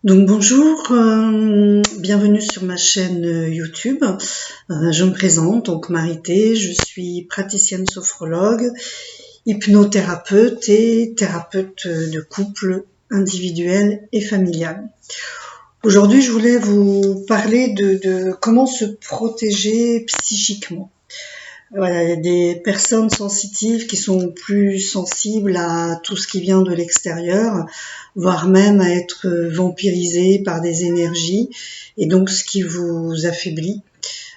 Donc bonjour, bienvenue sur ma chaîne YouTube. Je me présente, donc Marité, je suis praticienne sophrologue, hypnothérapeute et thérapeute de couple individuel et familial. Aujourd'hui, je voulais vous parler de comment se protéger psychiquement. Voilà, il y a des personnes sensitives qui sont plus sensibles à tout ce qui vient de l'extérieur, voire même à être vampirisées par des énergies, et donc ce qui vous affaiblit.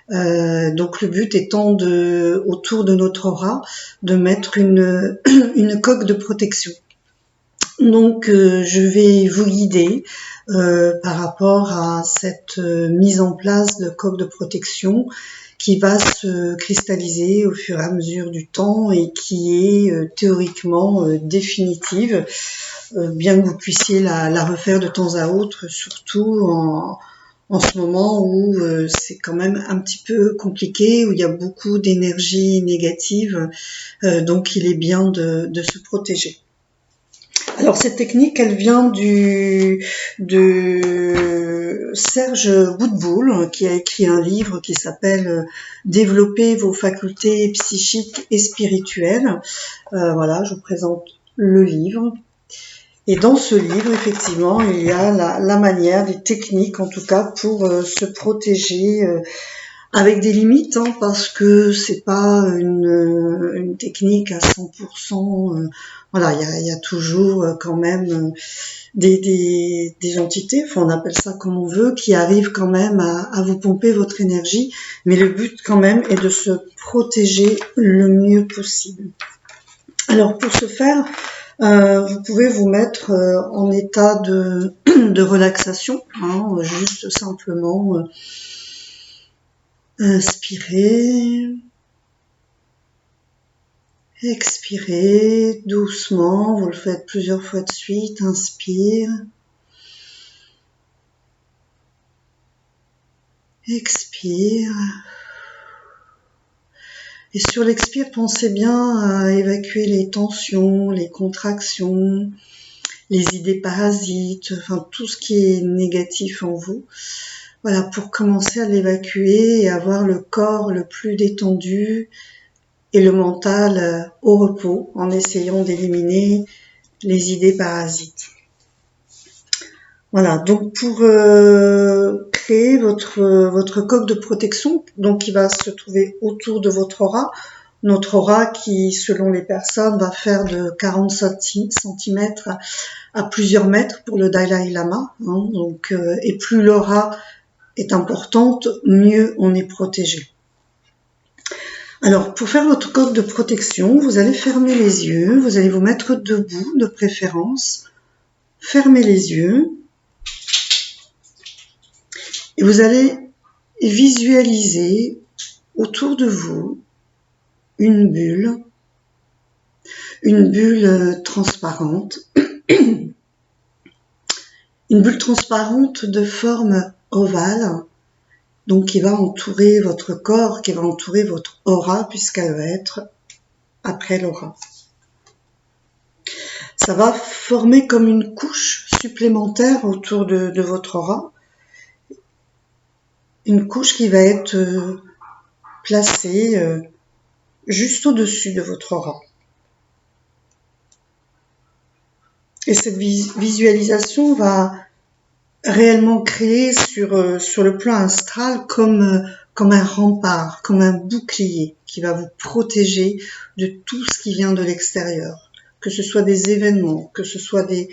Donc le but étant autour de notre aura, de mettre une coque de protection. Donc je vais vous guider par rapport à cette mise en place de coque de protection qui va se cristalliser au fur et à mesure du temps et qui est théoriquement définitive, bien que vous puissiez la refaire de temps à autre, surtout en ce moment où c'est quand même un petit peu compliqué, où il y a beaucoup d'énergie négative, donc il est bien de se protéger. Alors cette technique, elle vient de Serge Boutboul, qui a écrit un livre qui s'appelle Développer vos facultés psychiques et spirituelles. Voilà, je vous présente le livre. Et dans ce livre, effectivement, il y a la manière, des techniques en tout cas, pour se protéger avec des limites, parce que c'est pas une technique à 100%. Voilà, il y a toujours quand même des entités, enfin on appelle ça comme on veut, qui arrivent quand même à vous pomper votre énergie, mais le but quand même est de se protéger le mieux possible. Alors pour ce faire, vous pouvez vous mettre en état de relaxation, juste simplement inspirer, expirez doucement, vous le faites plusieurs fois de suite, inspire, expire. Et sur l'expire, pensez bien à évacuer les tensions, les contractions, les idées parasites, enfin tout ce qui est négatif en vous. Voilà, pour commencer à l'évacuer et avoir le corps le plus détendu et le mental au repos en essayant d'éliminer les idées parasites. Voilà, donc pour créer votre coque de protection, donc qui va se trouver autour de votre aura, notre aura qui, selon les personnes, va faire de 40 cm à plusieurs mètres pour le Dalai Lama. Donc, et plus l'aura est importante, mieux on est protégé. Alors, pour faire votre coque de protection, vous allez fermer les yeux, vous allez vous mettre debout de préférence, fermez les yeux, et vous allez visualiser autour de vous une bulle transparente, une bulle transparente de forme ovale, donc qui va entourer votre corps, qui va entourer votre aura, puisqu'elle va être après l'aura. Ça va former comme une couche supplémentaire autour de votre aura, une couche qui va être placée juste au-dessus de votre aura. Et cette visualisation va réellement créer sur le plan astral comme un rempart, comme un bouclier qui va vous protéger de tout ce qui vient de l'extérieur, que ce soit des événements, que ce soit des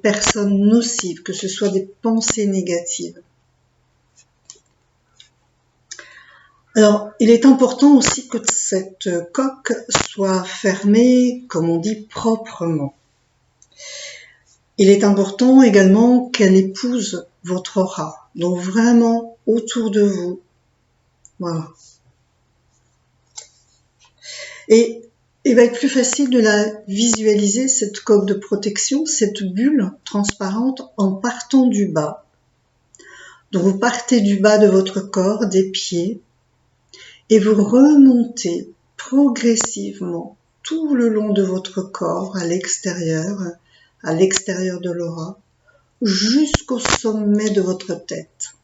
personnes nocives, que ce soit des pensées négatives. Alors, il est important aussi que cette coque soit fermée, comme on dit, proprement. Il est important également qu'elle épouse votre aura, donc vraiment autour de vous. Voilà. Et il va être plus facile de la visualiser, cette coque de protection, cette bulle transparente, en partant du bas. Donc vous partez du bas de votre corps, des pieds, et vous remontez progressivement tout le long de votre corps à l'extérieur de l'aura, jusqu'au sommet de votre tête.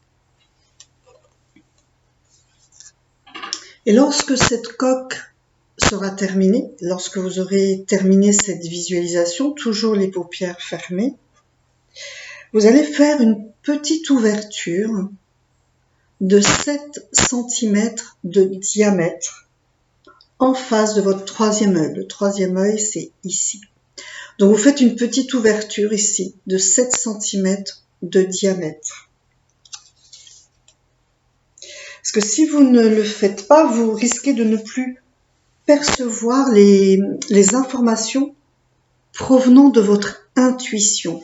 Et lorsque cette coque sera terminée, lorsque vous aurez terminé cette visualisation, toujours les paupières fermées, vous allez faire une petite ouverture de 7 cm de diamètre en face de votre troisième œil. Le troisième œil, c'est ici. Donc vous faites une petite ouverture ici de 7 cm de diamètre. Parce que si vous ne le faites pas, vous risquez de ne plus percevoir les informations provenant de votre intuition.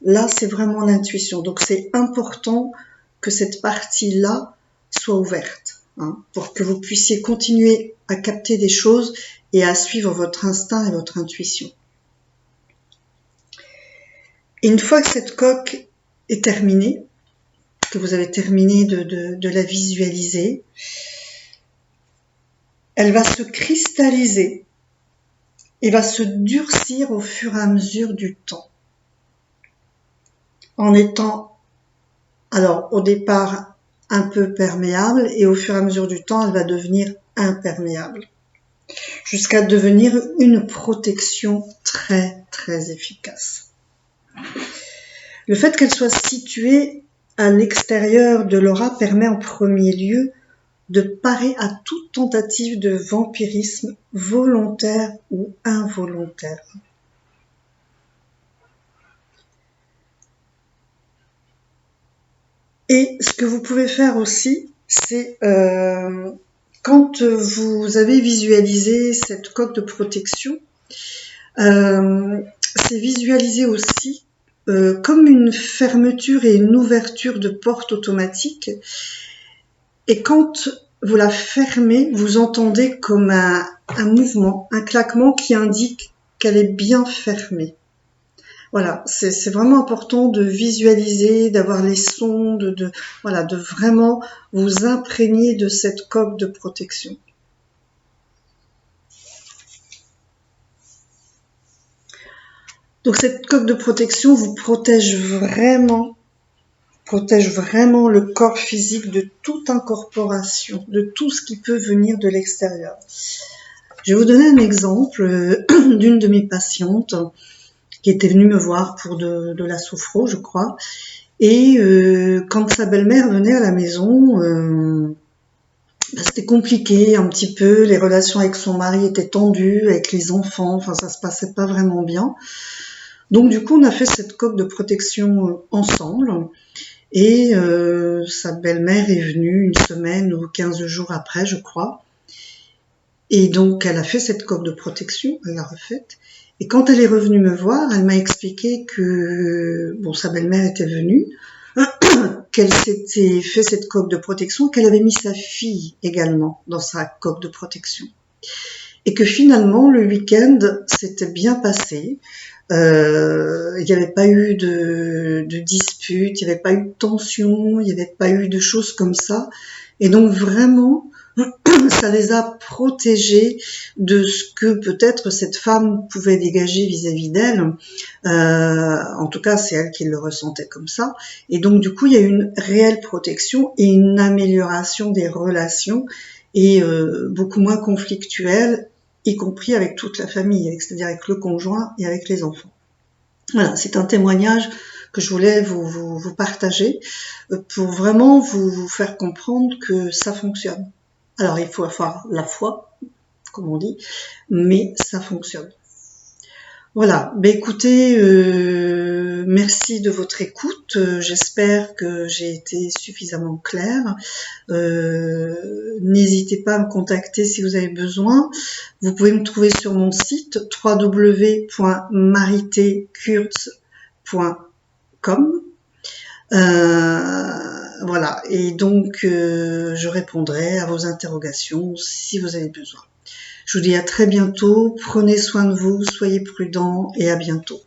Là, c'est vraiment l'intuition. Donc c'est important que cette partie-là soit ouverte, hein, pour que vous puissiez continuer à capter des choses et à suivre votre instinct et votre intuition. Et une fois que cette coque est terminée, que vous avez terminé de la visualiser, elle va se cristalliser et va se durcir au fur et à mesure du temps. En étant, alors au départ, un peu perméable et au fur et à mesure du temps, elle va devenir imperméable jusqu'à devenir une protection très très efficace. Le fait qu'elle soit située à l'extérieur de l'aura permet en premier lieu de parer à toute tentative de vampirisme volontaire ou involontaire. Et ce que vous pouvez faire aussi, c'est quand vous avez visualisé cette coque de protection, c'est visualiser aussi comme une fermeture et une ouverture de porte automatique. Et quand vous la fermez, vous entendez comme un mouvement, un claquement qui indique qu'elle est bien fermée. Voilà, c'est vraiment important de visualiser, d'avoir les sons, de vraiment vous imprégner de cette coque de protection. Donc cette coque de protection vous protège vraiment le corps physique de toute incorporation, de tout ce qui peut venir de l'extérieur. Je vais vous donner un exemple d'une de mes patientes qui était venue me voir pour de la sophro, je crois. Et quand sa belle-mère venait à la maison, c'était compliqué un petit peu, les relations avec son mari étaient tendues, avec les enfants, enfin ça se passait pas vraiment bien. Donc du coup on a fait cette coque de protection ensemble et sa belle-mère est venue une semaine ou 15 jours après, je crois. Et donc elle a fait cette coque de protection, elle l'a refaite. Et quand elle est revenue me voir, elle m'a expliqué que sa belle-mère était venue, qu'elle s'était fait cette coque de protection, qu'elle avait mis sa fille également dans sa coque de protection. Et que finalement, le week-end s'était bien passé. Il n'y avait pas eu de dispute, il n'y avait pas eu de tension, il n'y avait pas eu de choses comme ça. Et donc vraiment, ça les a protégés de ce que peut-être cette femme pouvait dégager vis-à-vis d'elle. En tout cas, c'est elle qui le ressentait comme ça. Et donc, du coup, il y a une réelle protection et une amélioration des relations et beaucoup moins conflictuelles, y compris avec toute la famille, c'est-à-dire avec le conjoint et avec les enfants. Voilà, c'est un témoignage que je voulais vous partager pour vraiment vous faire comprendre que ça fonctionne. Alors, il faut avoir la foi, comme on dit, mais ça fonctionne. Voilà, écoutez, merci de votre écoute. J'espère que j'ai été suffisamment claire. N'hésitez pas à me contacter si vous avez besoin. Vous pouvez me trouver sur mon site www.maritékurtz.com. Voilà, et donc je répondrai à vos interrogations si vous avez besoin. Je vous dis à très bientôt, prenez soin de vous, soyez prudents et à bientôt.